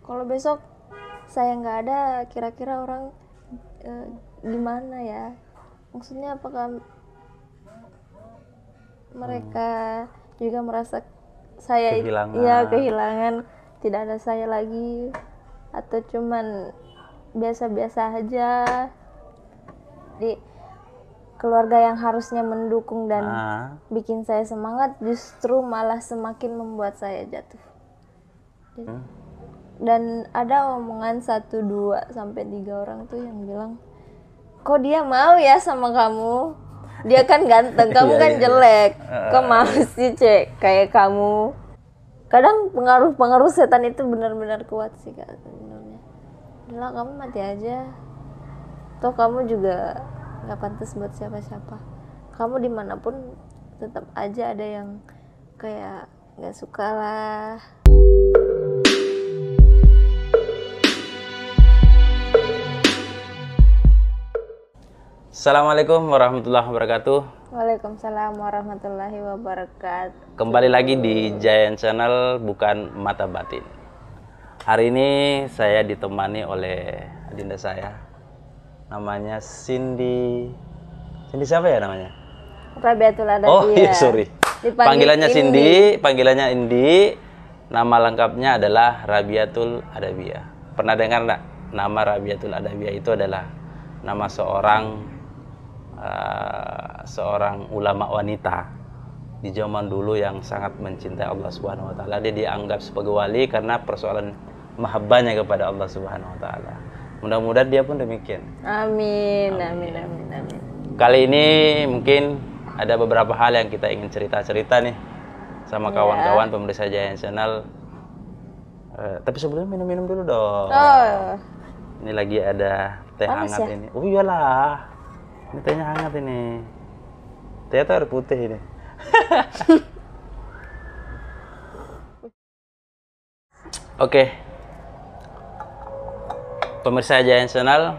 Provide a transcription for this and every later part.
Kalau besok saya nggak ada, kira-kira orang gimana ya? Maksudnya apakah mereka juga merasa saya kehilangan, tidak ada saya lagi, atau cuman biasa-biasa aja? Di keluarga yang harusnya mendukung dan bikin saya semangat justru malah semakin membuat saya jatuh. Dan ada omongan 1, 2, sampai 3 orang tuh yang bilang, kok dia mau ya sama kamu? Dia kan ganteng, kamu kan jelek. Kok mau sih cek kayak kamu? Kadang pengaruh setan itu benar-benar kuat sih Kak sebenarnya. Udah, kamu mati aja. Toh kamu juga nggak pantas buat siapa-siapa. Kamu dimanapun tetap aja ada yang kayak nggak suka lah. Assalamualaikum warahmatullahi wabarakatuh. Waalaikumsalam warahmatullahi wabarakatuh. Kembali lagi di Giant Channel, bukan mata batin. Hari ini saya ditemani oleh adinda saya, namanya Cindy. Cindy siapa ya namanya? Rabiatul Adawiyah. Oh iya, sorry. Panggilannya Cindy, panggilannya Indi. Nama lengkapnya adalah Rabiatul Adawiyah. Pernah dengar nggak? Nama Rabiatul Adawiyah itu adalah nama seorang ulama wanita di zaman dulu yang sangat mencintai Allah Subhanahu wa taala. Dia dianggap sebagai wali karena persoalan mahabbahnya kepada Allah Subhanahu wa taala. Mudah-mudahan dia pun demikian. Amin. Kali ini mungkin ada beberapa hal yang kita ingin cerita-cerita nih sama kawan-kawan pemirsa Giant Channel. Tapi sebelumnya minum-minum dulu dong. Ini lagi ada teh hangat ya? Ini. Oh iyalah. Ini tehnya hangat ini. Teh air putih ini. Oke. Pemirsa Giant Channel,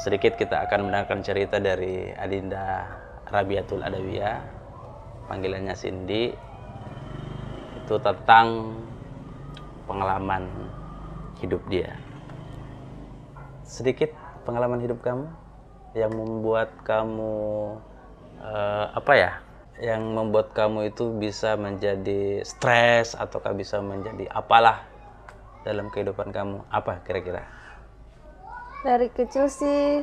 sedikit kita akan mendengarkan cerita dari adinda Rabiatul Adawiyah, panggilannya Cindy. Itu tentang pengalaman hidup dia. Sedikit pengalaman hidup kamu yang membuat kamu yang membuat kamu itu bisa menjadi stres ataukah bisa menjadi apalah dalam kehidupan kamu, apa kira-kira? Dari kecil sih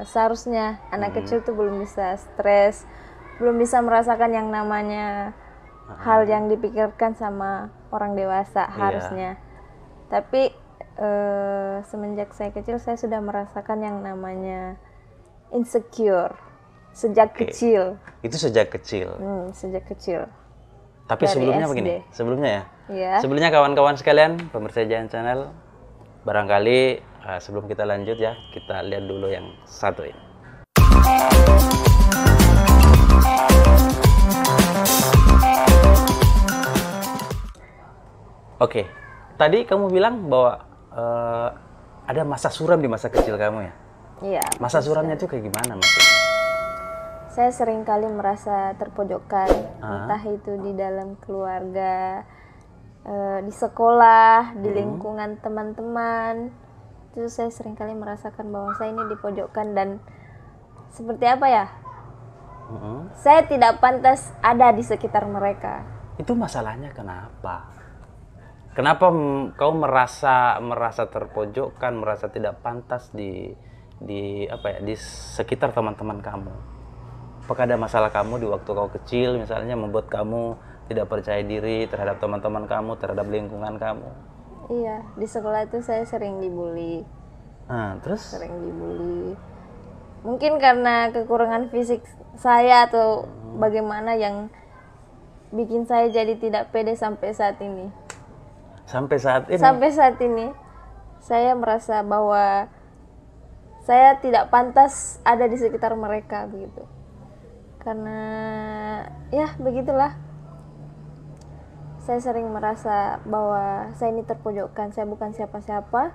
seharusnya anak kecil tuh belum bisa stres, belum bisa merasakan yang namanya hal yang dipikirkan sama orang dewasa harusnya. Tapi semenjak saya kecil saya sudah merasakan yang namanya insecure sejak kecil. Itu sejak kecil. Sejak kecil. Tapi dari sebelumnya SD. begini, sebelumnya ya. Iya. Sebelumnya kawan-kawan sekalian, pemirsa Giant Channel, barangkali sebelum kita lanjut ya, kita lihat dulu yang satu ini. Oke, tadi kamu bilang bahwa ada masa suram di masa kecil kamu ya? Iya. Masa suramnya itu kayak gimana maksudnya? Saya sering kali merasa terpojokkan, entah itu di dalam keluarga, di sekolah, di lingkungan teman-teman. Itu saya sering kali merasakan bahwa saya ini dipojokkan dan seperti apa ya? Saya tidak pantas ada di sekitar mereka. Itu masalahnya kenapa? Kenapa kau merasa terpojokkan, merasa tidak pantas di sekitar teman-teman kamu? Apakah ada masalah kamu di waktu kau kecil misalnya membuat kamu tidak percaya diri terhadap teman-teman kamu, terhadap lingkungan kamu? Iya, di sekolah itu saya sering dibully. Terus? Sering dibully. Mungkin karena kekurangan fisik saya atau bagaimana yang bikin saya jadi tidak pede sampai saat ini. Sampai saat ini? Sampai saat ini saya merasa bahwa saya tidak pantas ada di sekitar mereka begitu. Karena ya begitulah. Saya sering merasa bahwa saya ini terpojokkan, saya bukan siapa-siapa.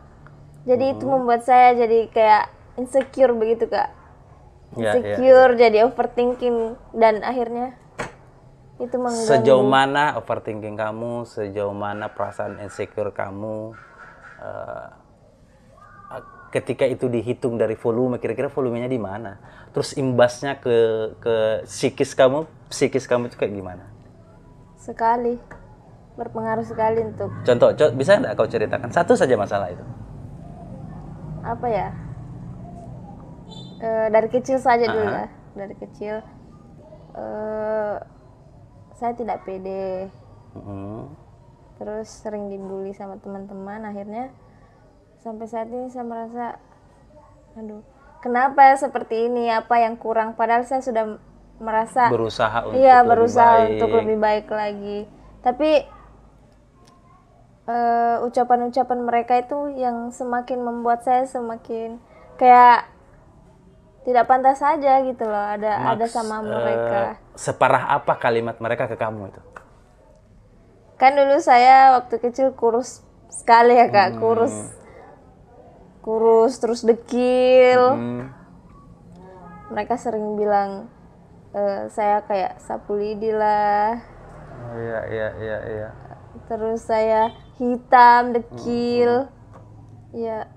Jadi itu membuat saya jadi kayak insecure begitu Kak. Insecure, jadi overthinking dan akhirnya itu mengganggu. Sejauh mana overthinking kamu, sejauh mana perasaan insecure kamu, ketika itu dihitung dari volume, kira-kira volumenya di mana? Terus imbasnya ke psikis kamu itu kayak gimana? Sekali, berpengaruh sekali untuk Contoh, bisa nggak kau ceritakan satu saja masalah itu? apa ya? Dari kecil saja dulu ya. Dari kecil saya tidak pede. Terus sering dibully sama teman-teman. Akhirnya sampai saat ini saya merasa, aduh, kenapa seperti ini? Apa yang kurang? Padahal saya sudah merasa berusaha untuk untuk lebih baik lagi. Tapi ucapan-ucapan mereka itu yang semakin membuat saya semakin kayak tidak pantas saja gitu loh. Ada sama mereka. Separah apa kalimat mereka ke kamu itu? Kan dulu saya waktu kecil kurus sekali ya Kak, kurus terus dekil. Mereka sering bilang saya kayak sapu lidi lah. Oh, iya. Terus saya hitam, dekil. Ya.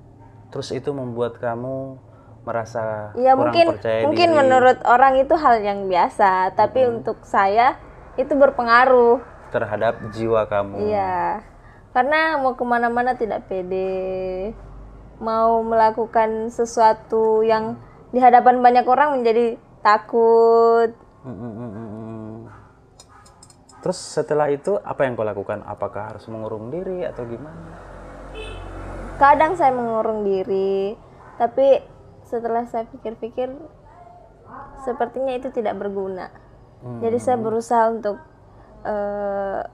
Terus itu membuat kamu merasa Ya kurang percaya mungkin diri. menurut orang itu hal yang biasa, tapi untuk saya itu berpengaruh terhadap jiwa kamu. Iya, karena mau kemana-mana tidak pede, mau melakukan sesuatu yang di hadapan banyak orang menjadi takut. Terus setelah itu apa yang kau lakukan? Apakah harus mengurung diri atau gimana? Kadang saya mengurung diri, tapi setelah saya pikir-pikir sepertinya itu tidak berguna. Jadi saya berusaha untuk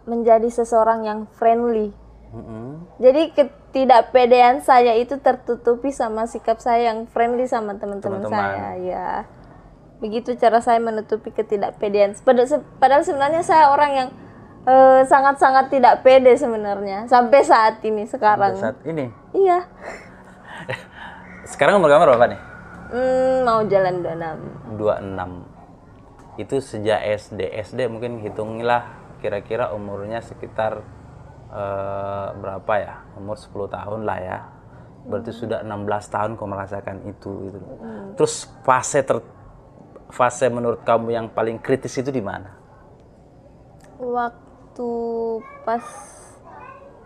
menjadi seseorang yang friendly. Jadi ketidakpedean saya itu tertutupi sama sikap saya yang friendly sama teman-teman saya. Ya, begitu cara saya menutupi ketidakpedean. Padahal sebenarnya saya orang yang sangat-sangat tidak pede sebenarnya sampai saat ini sekarang. Sampai saat ini? Iya. Sekarang umur kamu berapa nih? Mau jalan 26. 26. Itu sejak SD mungkin hitungilah kira-kira umurnya sekitar berapa ya? Umur 10 tahun lah ya. Berarti sudah 16 tahun kau merasakan itu. Terus fase menurut kamu yang paling kritis itu di mana? Waktu pas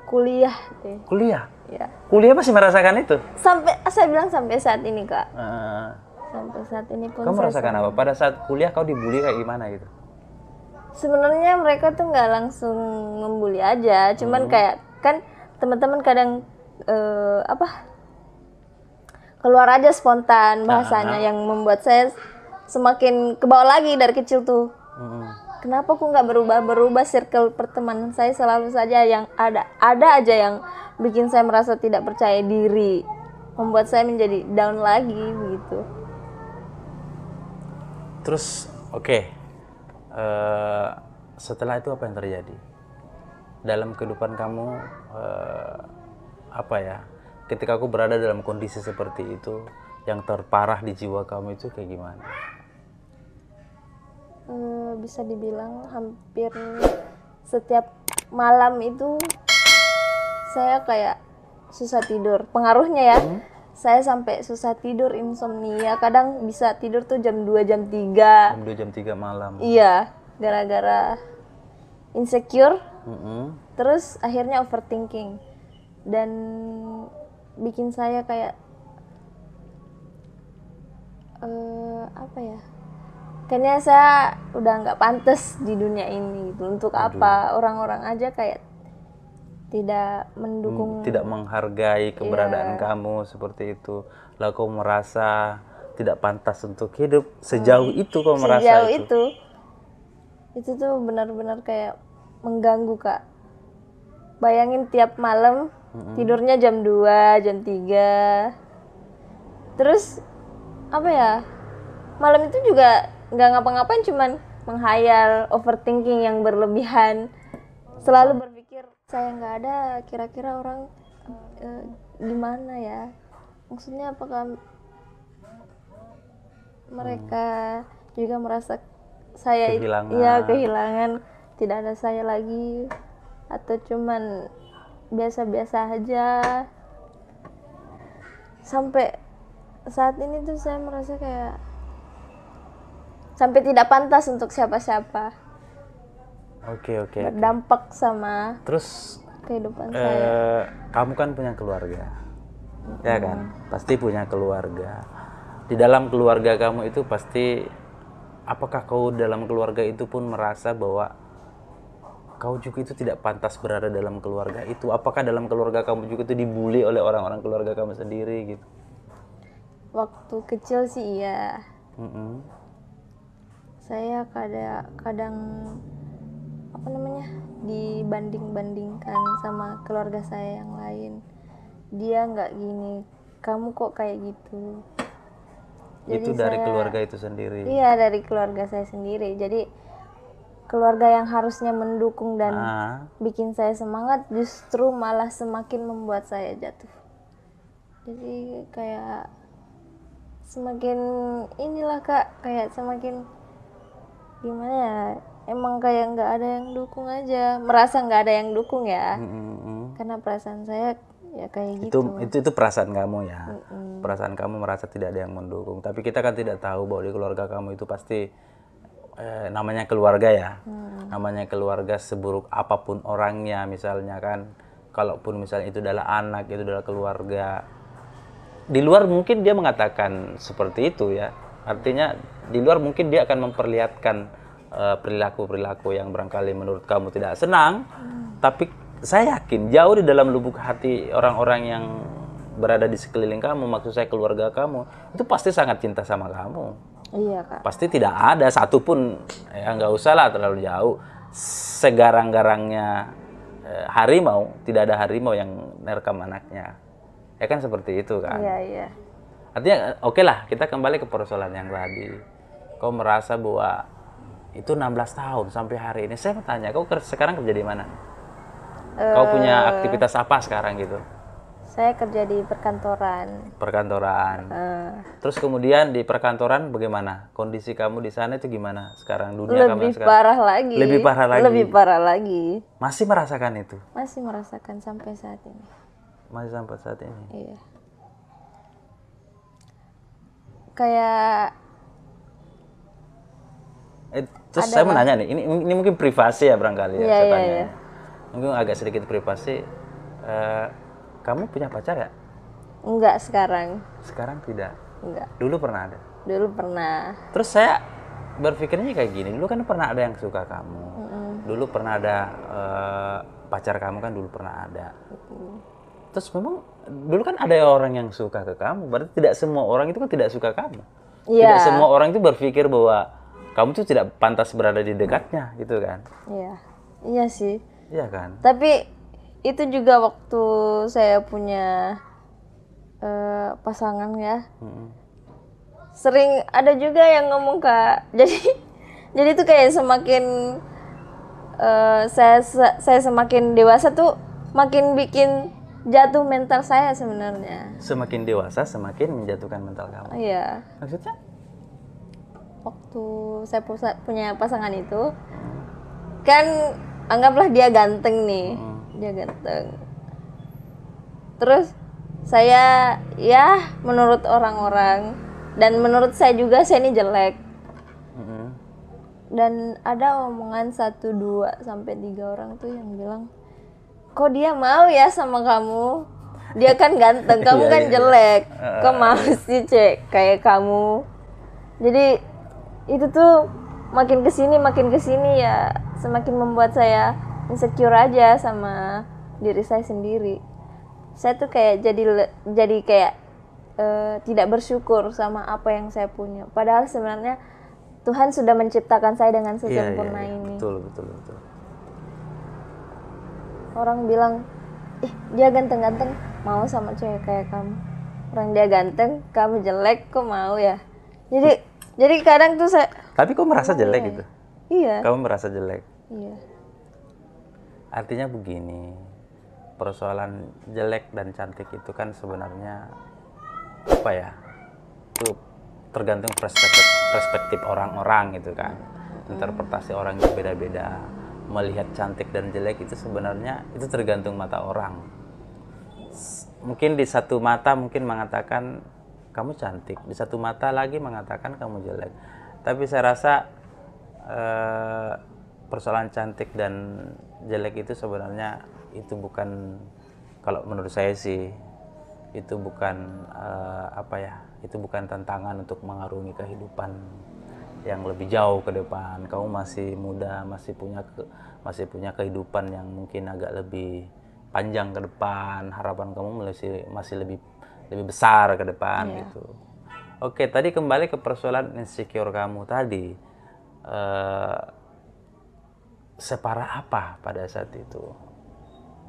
kuliah deh. Kuliah? Ya. Kuliah masih merasakan itu? Saya bilang sampai saat ini Kak. Sampai saat ini pun. Kamu merasakan apa? Pada saat kuliah kau dibully kayak gimana gitu? Sebenarnya mereka tuh nggak langsung membuli aja, cuman kayak kan teman-teman kadang keluar aja spontan bahasanya yang membuat saya semakin ke bawah lagi dari kecil tuh. Kenapa aku nggak berubah circle pertemanan saya selalu saja yang ada aja yang bikin saya merasa tidak percaya diri, membuat saya menjadi down lagi begitu. Terus oke. Setelah itu apa yang terjadi dalam kehidupan kamu? Apa ya? Ketika aku berada dalam kondisi seperti itu, yang terparah di jiwa kamu itu kayak gimana? Bisa dibilang hampir setiap malam itu saya kayak susah tidur. Pengaruhnya ya, saya sampai susah tidur, insomnia. Kadang bisa tidur tuh jam 2, jam 3. Jam 2, jam 3 malam. Iya, gara-gara insecure. Terus akhirnya overthinking. Dan bikin saya kayak apa ya? Kayaknya saya udah nggak pantas di dunia ini gitu. Untuk apa? Orang-orang aja kayak tidak mendukung, tidak menghargai keberadaan kamu seperti itu. Lalu kau merasa tidak pantas untuk hidup. Sejauh itu kau merasa sejauh itu tuh benar-benar kayak mengganggu Kak. Bayangin tiap malam tidurnya jam 2, jam 3. Terus apa ya? Malam itu juga nggak ngapa-ngapain, cuman menghayal, overthinking yang berlebihan. Selalu berpikir saya nggak ada, kira-kira orang gimana ya? Maksudnya apakah mereka juga merasa saya kehilangan. Iya, kehilangan. tidak ada saya lagi atau cuman biasa-biasa aja. Sampai saat ini tuh saya merasa kayak sampai tidak pantas untuk siapa-siapa. Oke. Berdampak sama Terus kehidupan saya. kamu kan punya keluarga, ya kan? Pasti punya keluarga. Di dalam keluarga kamu itu pasti, apakah kau dalam keluarga itu pun merasa bahwa kau juga itu tidak pantas berada dalam keluarga itu? Apakah dalam keluarga kamu juga itu dibully oleh orang-orang keluarga kamu sendiri gitu? Waktu kecil sih iya. Saya kadang apa namanya dibanding-bandingkan sama keluarga saya yang lain. Dia nggak gini, kamu kok kayak gitu. Jadi Itu dari keluarga itu sendiri? Iya, dari keluarga saya sendiri. Jadi keluarga yang harusnya mendukung dan bikin saya semangat justru malah semakin membuat saya jatuh. Jadi kayak semakin inilah Kak, kayak semakin gimana ya, emang kayak nggak ada yang dukung aja, merasa nggak ada yang dukung ya. Karena perasaan saya ya kayak gitu. Itu perasaan kamu ya. Perasaan kamu merasa tidak ada yang mendukung. Tapi kita kan tidak tahu bahwa di keluarga kamu itu pasti namanya keluarga ya. Namanya keluarga, seburuk apapun orangnya misalnya kan, kalaupun misalnya itu adalah anak, itu adalah keluarga, di luar mungkin dia mengatakan seperti itu ya. Artinya di luar mungkin dia akan memperlihatkan perilaku-perilaku yang barangkali menurut kamu tidak senang. Tapi saya yakin jauh di dalam lubuk hati orang-orang yang berada di sekeliling kamu, maksud saya keluarga kamu, itu pasti sangat cinta sama kamu. Iya Kak. Pasti tidak ada satupun, ya nggak usah lah terlalu jauh, segarang-garangnya harimau, tidak ada harimau yang nerekam anaknya. Ya kan seperti itu kan. Iya. Artinya oke lah, kita kembali ke persoalan yang tadi. Kau merasa bahwa itu 16 tahun sampai hari ini. Saya mau tanya, kau sekarang kerja di mana? Kau punya aktivitas apa sekarang gitu? Saya kerja di perkantoran. Perkantoran. Terus kemudian di perkantoran bagaimana? Kondisi kamu di sana itu gimana sekarang? Dunia kamu Lebih sekarang? parah lagi. Lebih parah lagi. Lebih parah lagi. Masih merasakan itu? Masih merasakan sampai saat ini. Masih sampai saat ini? Iya. Kayak terus saya mau nanya nih, ini mungkin privasi ya barangkali ya, saya tanya. Iya. Mungkin agak sedikit privasi. Kamu punya pacar ya? Enggak sekarang. Sekarang tidak? Enggak. Dulu pernah ada? Dulu pernah. Terus saya berpikirnya kayak gini, dulu kan pernah ada yang suka kamu. Dulu pernah ada pacar kamu kan dulu pernah ada. Terus memang dulu kan ada orang yang suka ke kamu, berarti tidak semua orang itu kan tidak suka kamu. Iya. Tidak semua orang itu berpikir bahwa kamu tuh tidak pantas berada di dekatnya gitu kan. Iya. Iya sih. Iya kan? Tapi itu juga waktu saya punya pasangan ya. Sering ada juga yang ngomong Kak. Jadi itu kayak semakin saya semakin dewasa tuh makin bikin jatuh mental saya sebenarnya. Semakin dewasa semakin menjatuhkan mental kamu. Iya. Maksudnya? Waktu saya punya pasangan itu, kan anggaplah dia ganteng nih. Dia ganteng. Terus saya ya menurut orang-orang dan menurut saya juga saya ini jelek. Dan ada omongan 1, 2, sampai 3 orang tuh yang bilang, kok dia mau ya sama kamu? Dia kan ganteng, kamu kan jelek. Kok mau sih cek kayak kamu? Jadi itu tuh makin kesini ya semakin membuat saya insecure aja sama diri saya sendiri. Saya tuh kayak jadi kayak tidak bersyukur sama apa yang saya punya. Padahal sebenarnya Tuhan sudah menciptakan saya dengan sesempurna ini. Betul. Orang bilang, dia ganteng-ganteng mau sama cewek kayak kamu. Orang dia ganteng, kamu jelek, kok mau ya? Jadi kadang tuh saya. Tapi kok merasa jelek gitu? Iya. Kamu merasa jelek? Iya. Artinya begini, persoalan jelek dan cantik itu kan sebenarnya apa ya? Itu tergantung perspektif orang-orang gitu kan. Interpretasi orang yang beda-beda. melihat cantik dan jelek itu sebenarnya itu tergantung mata orang. Mungkin di satu mata mungkin mengatakan kamu cantik, di satu mata lagi mengatakan kamu jelek. Tapi saya rasa persoalan cantik dan jelek itu sebenarnya itu bukan, kalau menurut saya sih itu bukan itu bukan tantangan untuk mengarungi kehidupan yang lebih jauh ke depan. Kamu masih muda, masih punya kehidupan yang mungkin agak lebih panjang ke depan. Harapan kamu masih lebih besar ke depan gitu. Oke, tadi kembali ke persoalan insecure kamu tadi. Separah apa pada saat itu?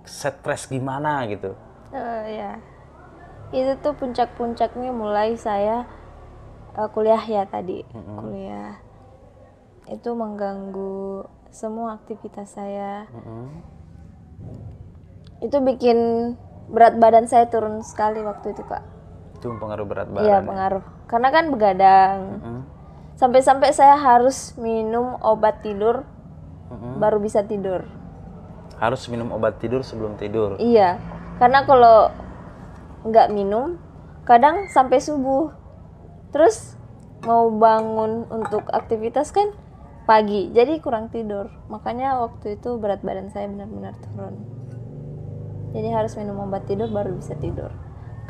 Stres gimana gitu? Ya, itu tuh puncak-puncaknya mulai saya kuliah ya tadi. Kuliah itu mengganggu semua aktivitas saya. Itu bikin berat badan saya turun sekali waktu itu, Kak. Itu pengaruh berat badan? Iya, pengaruh. Karena kan begadang. Sampai-sampai saya harus minum obat tidur baru bisa tidur. Harus minum obat tidur sebelum tidur? Iya, karena kalau nggak minum kadang sampai subuh, terus mau bangun untuk aktivitas kan pagi, jadi kurang tidur. Makanya waktu itu berat badan saya benar-benar turun. Jadi harus minum obat tidur baru bisa tidur.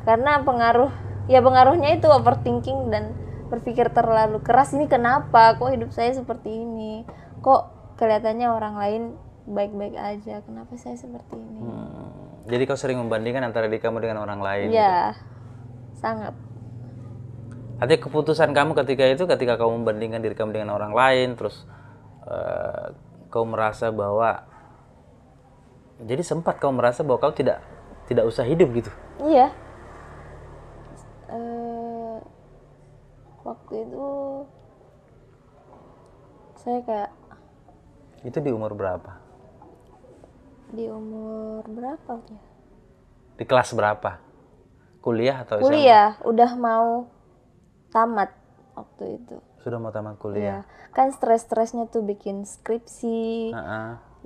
Karena pengaruhnya itu overthinking dan berpikir terlalu keras. Ini kenapa? Kok hidup saya seperti ini? Kok kelihatannya orang lain baik-baik aja, kenapa saya seperti ini? Jadi kau sering membandingkan antara diri kamu dengan orang lain? Ya, gitu? Sangat. Artinya keputusan kamu ketika kamu membandingkan diri kamu dengan orang lain, terus kau merasa bahwa, jadi sempat kau merasa bahwa kau tidak usah hidup gitu? Iya. Waktu itu saya kayak. Itu di umur berapa? Di umur berapa ya? Di kelas berapa? Kuliah atau SMA? Kuliah, udah mau tamat waktu itu. Sudah mau tamat kuliah? Iya. Kan stres-stresnya tuh bikin skripsi.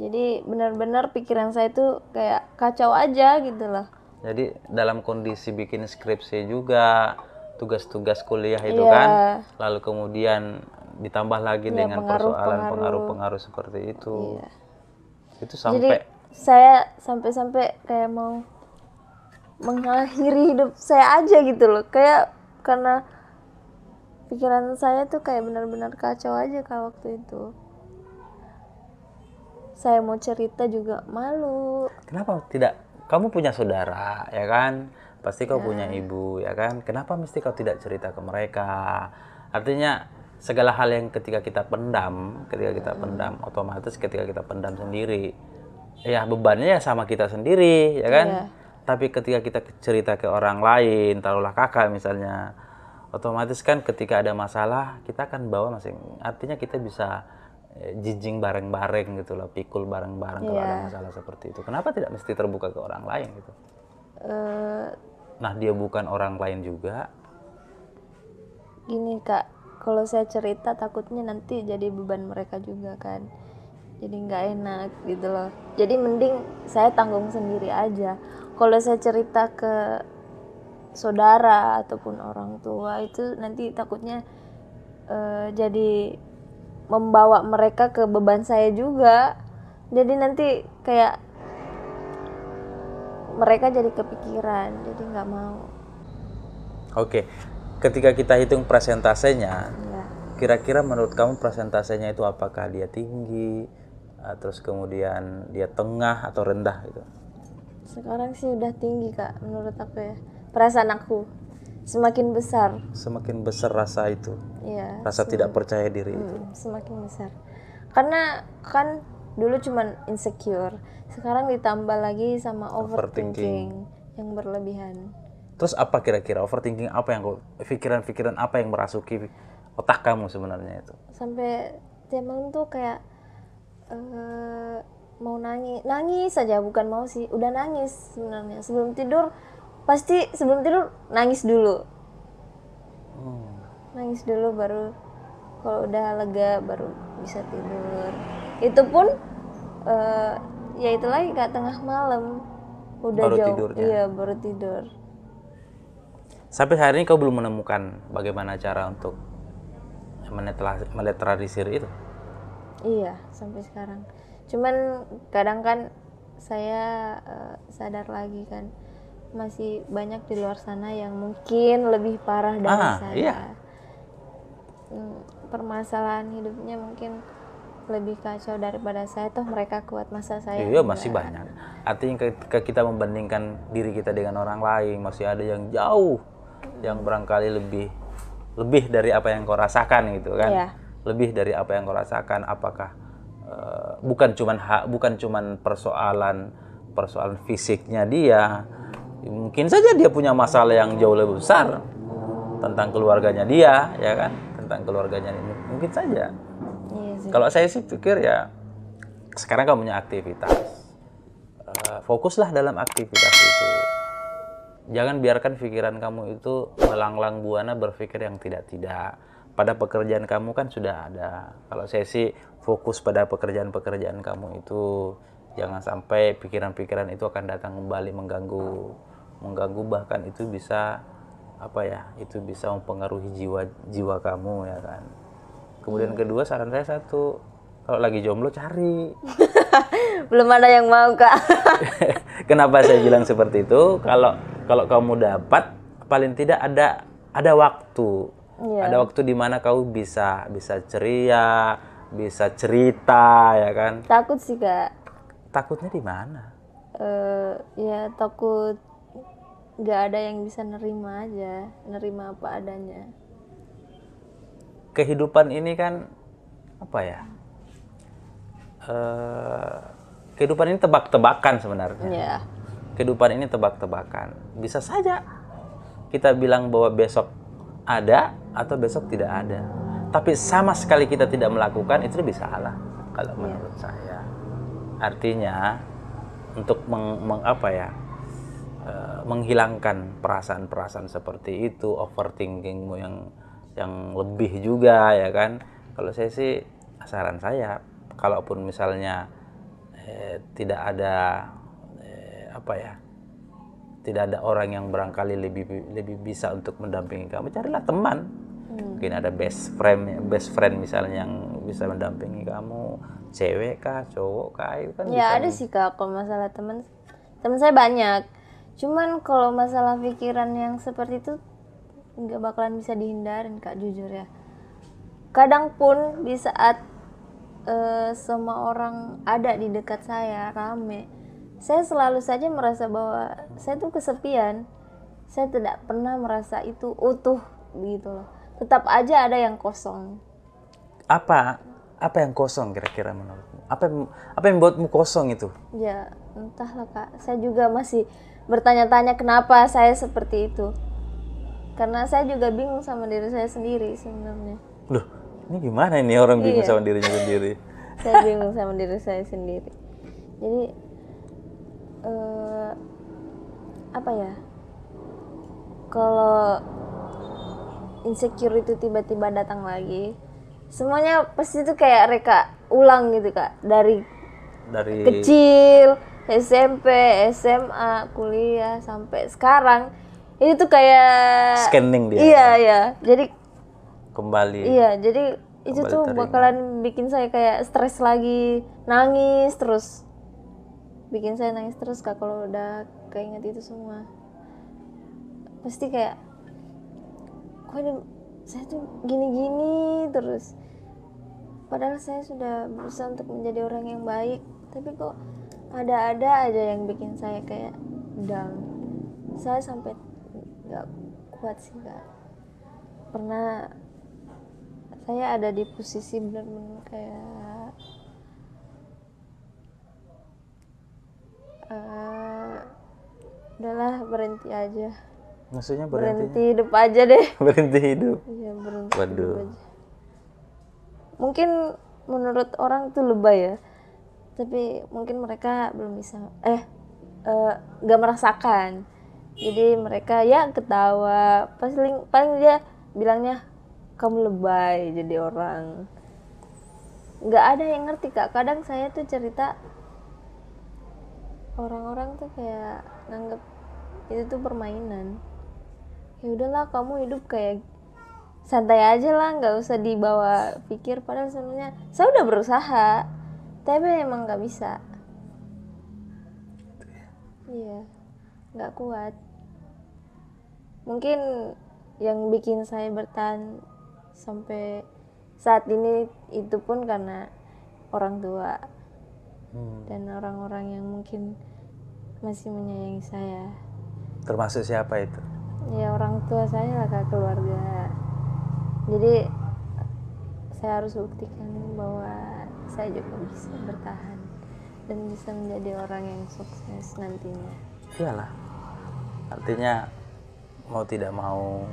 Jadi benar-benar pikiran saya tuh kayak kacau aja gitu loh. Jadi dalam kondisi bikin skripsi juga, tugas-tugas kuliah itu kan, lalu kemudian ditambah lagi dengan persoalan pengaruh-pengaruh seperti itu. Itu sampai. Jadi saya sampai kayak mau mengakhiri hidup saya aja gitu loh, kayak karena pikiran saya tuh kayak benar-benar kacau aja kalau waktu itu. Saya mau cerita juga malu. Kenapa tidak? Kamu punya saudara, ya kan? Pasti kau punya ibu, ya kan? Kenapa mesti kau tidak cerita ke mereka? Artinya segala hal yang ketika kita pendam, otomatis ketika kita pendam sendiri, ya bebannya ya sama kita sendiri, ya kan? Tapi ketika kita cerita ke orang lain, taruhlah kakak misalnya, otomatis kan ketika ada masalah kita akan bawa masing. Artinya kita bisa jinjing bareng-bareng gitu loh, pikul bareng-bareng kalau ada masalah seperti itu. Kenapa tidak mesti terbuka ke orang lain gitu? Nah, dia bukan orang lain juga. Gini Kak, kalau saya cerita takutnya nanti jadi beban mereka juga kan. Jadi nggak enak gitu loh. Jadi mending saya tanggung sendiri aja. Kalau saya cerita ke saudara ataupun orang tua itu nanti takutnya jadi membawa mereka ke beban saya juga. Jadi nanti kayak mereka jadi kepikiran, jadi nggak mau. Oke, ketika kita hitung persentasenya, kira-kira menurut kamu persentasenya itu apakah dia tinggi, terus kemudian dia tengah atau rendah gitu? Sekarang sih udah tinggi Kak, menurut aku ya. Perasaan aku semakin besar. Semakin besar rasa itu? Iya. Rasa tidak percaya diri itu? Semakin besar. Karena kan dulu cuman insecure, sekarang ditambah lagi sama overthinking yang berlebihan. Terus apa kira-kira overthinking apa yang pikiran-pikiran apa yang merasuki otak kamu sebenarnya itu? Sampai tiap malam tuh kayak mau nangis saja, bukan mau sih, udah nangis sebenarnya. Sebelum tidur nangis dulu. Nangis dulu baru kalau udah lega baru bisa tidur. Itu pun ya itu lagi Kak, tengah malam udah Baru jauh. tidurnya. Iya, baru tidur. Sampai hari ini kau belum menemukan bagaimana cara untuk menetralisir itu? Iya, sampai sekarang. Cuman kadang kan saya sadar lagi kan, masih banyak di luar sana yang mungkin lebih parah dari saya. Iya. Permasalahan hidupnya mungkin lebih kacau daripada saya, toh mereka kuat, masa saya Iya, enggak. masih banyak. Artinya ketika kita membandingkan diri kita dengan orang lain, masih ada yang jauh, yang barangkali lebih dari apa yang kau rasakan gitu kan. Iya. Lebih dari apa yang kau rasakan. Apakah bukan cuman persoalan fisiknya dia, mungkin saja dia punya masalah yang jauh lebih besar tentang keluarganya dia, ya kan, tentang keluarganya ini, mungkin saja. Iya sih. Kalau saya sih pikir ya, sekarang kamu punya aktivitas, fokuslah dalam aktivitas itu. Jangan biarkan pikiran kamu itu melanglang buana berpikir yang tidak-tidak. Pada pekerjaan kamu kan sudah ada. Kalau saya sih fokus pada pekerjaan kamu itu. Jangan sampai pikiran-pikiran itu akan datang kembali mengganggu, bahkan itu bisa itu bisa mempengaruhi jiwa kamu, ya kan. Kemudian kedua, saran saya satu, kalau lagi jomblo cari. Belum ada yang mau Kak. Kenapa saya bilang seperti itu? Kalau kamu dapat, paling tidak ada waktu. Iya. Ada waktu di mana kau bisa ceria, bisa cerita, ya kan. Takut sih Kak. Takutnya di mana? Ya takut nggak ada yang bisa nerima apa adanya. Kehidupan ini kan apa ya? Kehidupan ini tebak-tebakan sebenarnya. Iya. Kehidupan ini tebak-tebakan. Bisa saja kita bilang bahwa besok ada atau besok tidak ada. Tapi sama sekali kita tidak melakukan, itu lebih salah kalau menurut saya. Artinya untuk menghilangkan perasaan-perasaan seperti itu, overthinkingmu yang lebih juga, ya kan. Kalau saya sih, saran saya, kalaupun misalnya tidak ada tidak ada orang yang barangkali lebih bisa untuk mendampingi kamu, carilah teman. Mungkin ada best friend misalnya yang bisa mendampingi kamu, cewek kah, cowok kah, itu kan Ya bisa ada sih Kak, kalau masalah teman saya banyak. Cuman kalau masalah pikiran yang seperti itu nggak bakalan bisa dihindarin Kak, jujur ya. Kadang pun di saat semua orang ada di dekat saya, rame, saya selalu saja merasa bahwa saya tuh kesepian. Saya tidak pernah merasa itu utuh begitu loh. Tetap aja ada yang kosong. Apa yang kosong kira-kira menurutmu? Apa yang membuatmu kosong itu? Ya entahlah Kak, saya juga masih bertanya-tanya kenapa saya seperti itu. Karena saya juga bingung sama diri saya sendiri sebenarnya. Loh, ini gimana ini orang bingung Iya. sama dirinya sendiri? Saya bingung sama diri saya sendiri. Jadi apa ya? Kalau insecure itu tiba-tiba datang lagi, semuanya pasti tuh kayak reka ulang gitu Kak, dari kecil, SMP, SMA, kuliah sampai sekarang. Itu tuh kayak scanning dia. Iya. Jadi Kembali. iya, jadi itu Kembali tuh teringat. bakalan bikin saya kayak stres lagi, nangis terus. Bikin saya nangis terus Kak kalau udah keinget itu semua. Pasti kayak, kok ini saya tuh gini-gini terus. Padahal saya sudah berusaha untuk menjadi orang yang baik, tapi kok ada aja yang bikin saya kayak down. Saya sampai nggak kuat sih Kak. Pernah saya ada di posisi benar-benar kayak udahlah berhenti aja. Maksudnya Berhenti hidup aja deh. berhenti hidup. Iya, berhenti Waduh. hidup aja. Mungkin menurut orang itu lebay ya, tapi mungkin mereka belum bisa nggak merasakan. Jadi mereka ya ketawa, paling dia bilangnya kamu lebay jadi orang. Nggak ada yang ngerti Kak. Kadang saya tuh cerita orang-orang tuh kayak nganggap itu tuh permainan. Ya udahlah, kamu hidup kayak santai aja lah, nggak usah dibawa pikir. Padahal sebenarnya saya udah berusaha, tapi emang nggak bisa. Iya, nggak kuat. Mungkin yang bikin saya bertahan sampai saat ini itu pun karena orang tua dan orang-orang yang mungkin masih menyayangi saya. Termasuk siapa itu? Ya orang tua saya lah, kak, keluarga. Jadi saya harus buktikan bahwa saya juga bisa bertahan dan bisa menjadi orang yang sukses nantinya. Iyalah, artinya mau tidak mau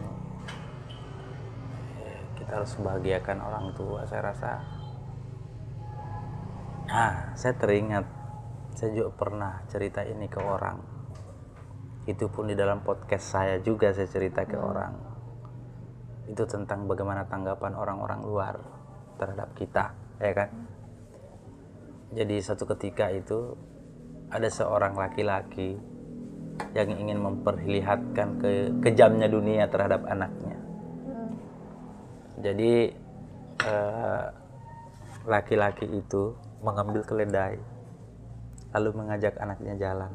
kita harus membahagiakan orang tua, saya rasa. Saya teringat, saya juga pernah cerita ini ke orang. Itu pun di dalam podcast saya juga saya cerita ke orang. Itu tentang bagaimana tanggapan orang-orang luar terhadap kita, ya kan? Jadi satu ketika itu ada seorang laki-laki yang ingin memperlihatkan kejamnya dunia terhadap anaknya. Jadi laki-laki itu mengambil keledai lalu mengajak anaknya jalan.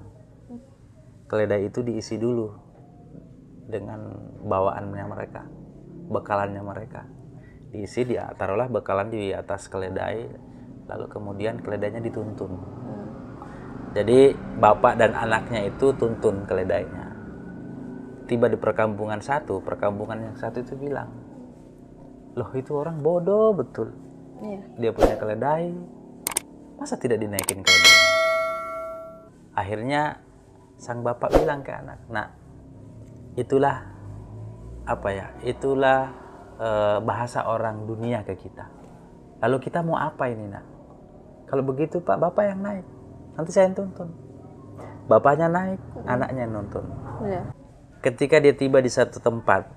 Keledai itu diisi dulu dengan bawaannya mereka, bekalannya mereka. Diisi, taruhlah bekalan di atas keledai, lalu kemudian keledainya dituntun. Jadi bapak dan anaknya itu tuntun keledainya. Tiba di perkampungan yang satu itu bilang, loh itu orang bodoh betul. Dia punya keledai, masa tidak dinaikin keledai? Akhirnya sang bapak bilang ke anak, nak, itulah bahasa orang dunia ke kita. Lalu kita mau apa ini, nak? Kalau begitu pak, bapak yang naik, nanti saya yang tuntun. Bapaknya naik, anaknya yang nuntun. Ketika dia tiba di satu tempat,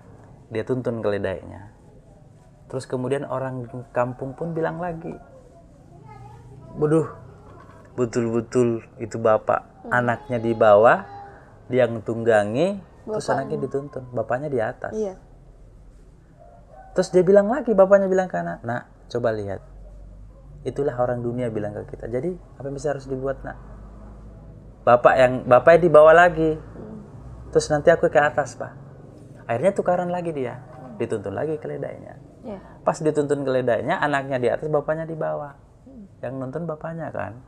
dia tuntun keledainya. Terus kemudian orang kampung pun bilang lagi, bodoh, betul-betul itu bapak, anaknya di bawah, dia yang tunggangi, terus anaknya dituntun, bapaknya di atas. Terus dia bilang lagi, bapaknya bilang ke anak, nak, coba lihat, itulah orang dunia bilang ke kita. Jadi apa yang bisa harus dibuat, nak? Bapaknya dibawa lagi, terus nanti aku ke atas, pak. Akhirnya tukaran lagi dia, dituntun lagi keledainya. Pas dituntun keledainya, anaknya di atas, bapaknya di bawah. Yang nonton bapaknya kan.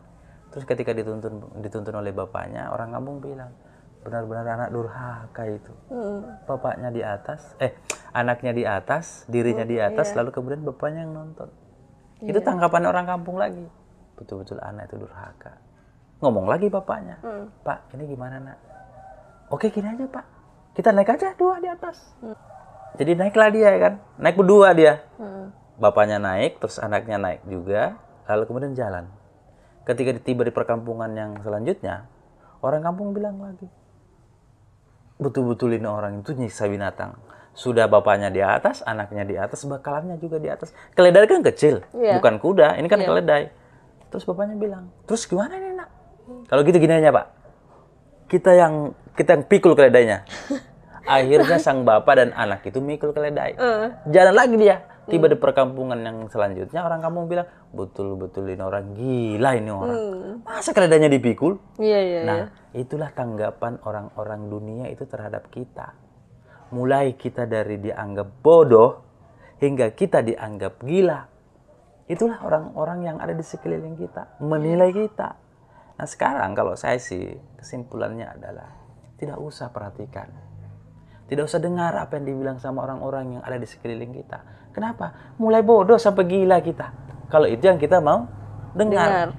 Terus ketika dituntun oleh bapaknya, orang kampung bilang, benar-benar anak durhaka itu. Bapaknya di atas, anaknya di atas, dirinya di atas, lalu kemudian bapaknya yang nonton. Itu tanggapan orang kampung lagi. Betul-betul anak itu durhaka. Ngomong lagi bapaknya, pak, ini gimana, nak? Oke, gini aja, pak, kita naik aja dua di atas. Jadi naiklah dia kan, naik berdua dia. Bapaknya naik, terus anaknya naik juga, lalu kemudian jalan. Ketika tiba di perkampungan yang selanjutnya, orang kampung bilang lagi, betul-betul ini orang itu nyiksa binatang. Sudah bapaknya di atas, anaknya di atas, bakalannya juga di atas. Keledai kan kecil, bukan kuda, ini kan keledai. Terus bapaknya bilang, terus gimana ini, nak? Kalau gitu gini aja, pak, kita yang pikul keledainya. Akhirnya sang bapak dan anak itu mikul keledai. Jalan lagi dia. Tiba di perkampungan yang selanjutnya, orang kampung bilang, betul-betul ini orang gila ini orang. Masa keledainya dipikul? Nah, itulah tanggapan orang-orang dunia itu terhadap kita. Mulai kita dari dianggap bodoh, hingga kita dianggap gila. Itulah orang-orang yang ada di sekeliling kita, menilai kita. Nah sekarang kalau saya sih, kesimpulannya adalah, tidak usah perhatikan. Tidak usah dengar apa yang dibilang sama orang-orang yang ada di sekeliling kita. Kenapa? Mulai bodoh sampai gila kita. Kalau itu yang kita mau dengar.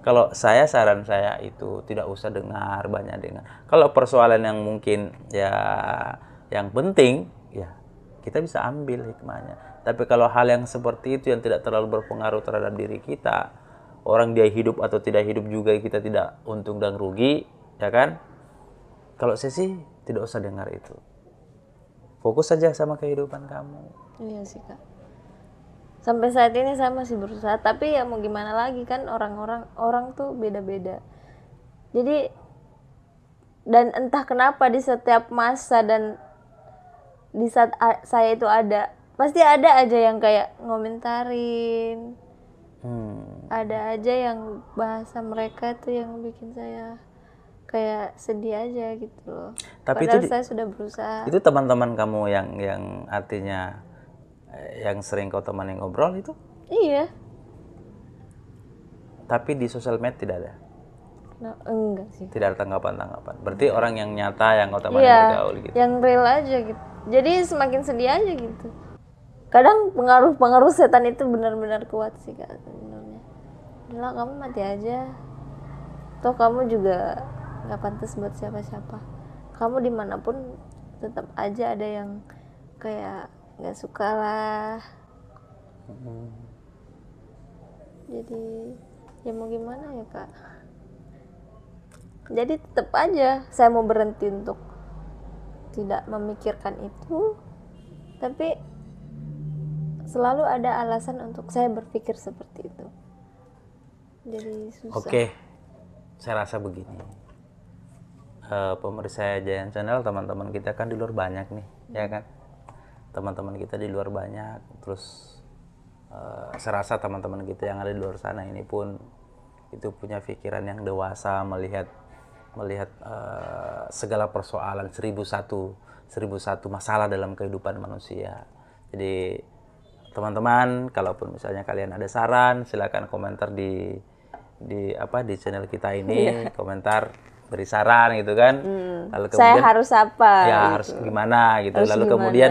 Kalau saran saya itu tidak usah dengar, banyak dengar. Kalau persoalan yang mungkin ya yang penting, ya kita bisa ambil hikmahnya. Tapi kalau hal yang seperti itu yang tidak terlalu berpengaruh terhadap diri kita, orang dia hidup atau tidak hidup juga kita tidak untung dan rugi, ya kan? Kalau saya sih tidak usah dengar itu. Fokus saja sama kehidupan kamu. Iya sih, Kak. Sampai saat ini saya masih berusaha, tapi ya mau gimana lagi kan, orang tuh beda-beda. Jadi dan entah kenapa di setiap masa dan di saat saya itu ada, pasti ada aja yang kayak ngomentarin, ada aja yang bahasa mereka tuh yang bikin saya kayak sedih aja gitu loh. Tapi Padahal itu saya sudah berusaha. itu teman-teman kamu yang artinya yang sering kau temani ngobrol itu, Iya. tapi di sosial media tidak ada. Nah, enggak sih. Tidak ada tanggapan-tanggapan. Berarti orang yang nyata yang kau temani Iya, bergaul gitu. yang real aja gitu. Jadi semakin sedih aja gitu. Kadang pengaruh setan itu benar-benar kuat sih Kak sebenarnya. Udah kamu mati aja. Toh kamu juga nggak pantas buat siapa-siapa. Kamu dimanapun tetap aja ada yang kayak nggak suka lah. Jadi ya mau gimana ya Kak. Jadi tetap aja saya mau berhenti untuk tidak memikirkan itu, tapi selalu ada alasan untuk saya berpikir seperti itu. Jadi susah. Oke, saya rasa begini. Pemirsa Giant Channel, teman-teman kita kan di luar banyak nih, ya kan? Teman-teman kita di luar banyak. Terus saya rasa teman-teman kita yang ada di luar sana ini pun itu punya pikiran yang dewasa melihat segala persoalan 1001 masalah dalam kehidupan manusia. Jadi teman-teman, kalaupun misalnya kalian ada saran, silakan komentar di channel kita ini, komentar beri saran gitu kan. Lalu kemudian Saya harus apa? Ya gitu. harus gimana gitu. Harus Lalu gimana? kemudian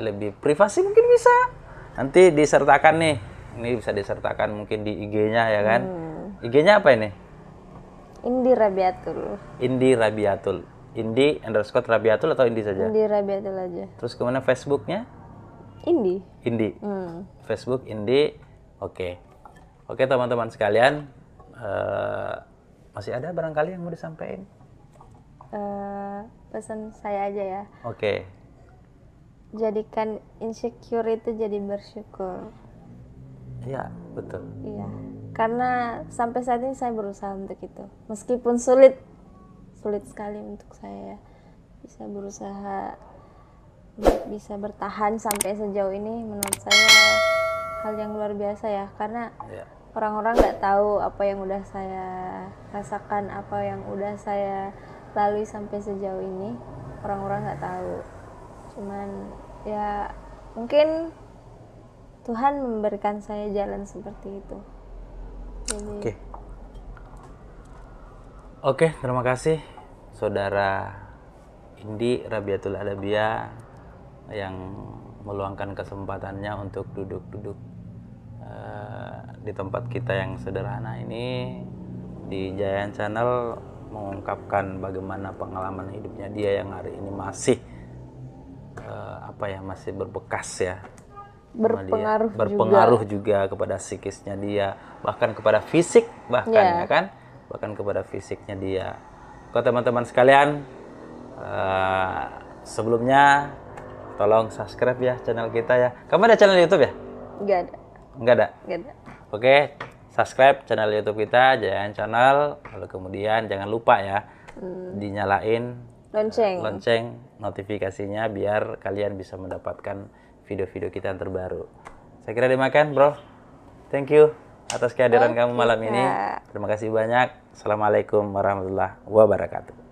lebih privasi mungkin bisa. Nanti disertakan nih. Ini bisa disertakan mungkin di IG-nya ya kan. IG-nya apa ini? Indi Rabiatul. Indi Rabiatul. Indi_Rabiatul atau Indi saja? Indi Rabiatul aja. Terus kemudian Facebooknya? Indi. Indi. Facebook Indi. Oke teman-teman sekalian, masih ada barangkali yang mau disampaikan? Pesan saya aja ya. Oke. Jadikan insecure itu jadi bersyukur. Iya, betul. Iya. Karena sampai saat ini saya berusaha untuk itu. Meskipun sulit sekali untuk saya bisa berusaha untuk bisa bertahan sampai sejauh ini, menurut saya hal yang luar biasa ya. Karena orang-orang nggak tahu apa yang udah saya rasakan, apa yang udah saya lalui sampai sejauh ini. Orang-orang nggak tahu. Cuman ya mungkin Tuhan memberikan saya jalan seperti itu. Jadi, Oke, terima kasih Saudara Indi Rabiatul Adabia yang meluangkan kesempatannya untuk duduk-duduk di tempat kita yang sederhana ini di Giant Channel, mengungkapkan bagaimana pengalaman hidupnya dia yang hari ini masih masih berbekas ya, berpengaruh juga kepada psikisnya dia, bahkan kepada fisik ya kan, bahkan kepada fisiknya dia. Kok teman-teman sekalian, sebelumnya tolong subscribe ya channel kita ya. Kamu ada channel YouTube ya? Nggak ada. Oke, subscribe channel YouTube kita, Giant Channel. Lalu kemudian jangan lupa ya, dinyalain lonceng notifikasinya biar kalian bisa mendapatkan video-video kita yang terbaru. Saya kira dimakan, bro. Thank you atas kehadiran kamu malam ini. Terima kasih banyak. Assalamualaikum warahmatullahi wabarakatuh.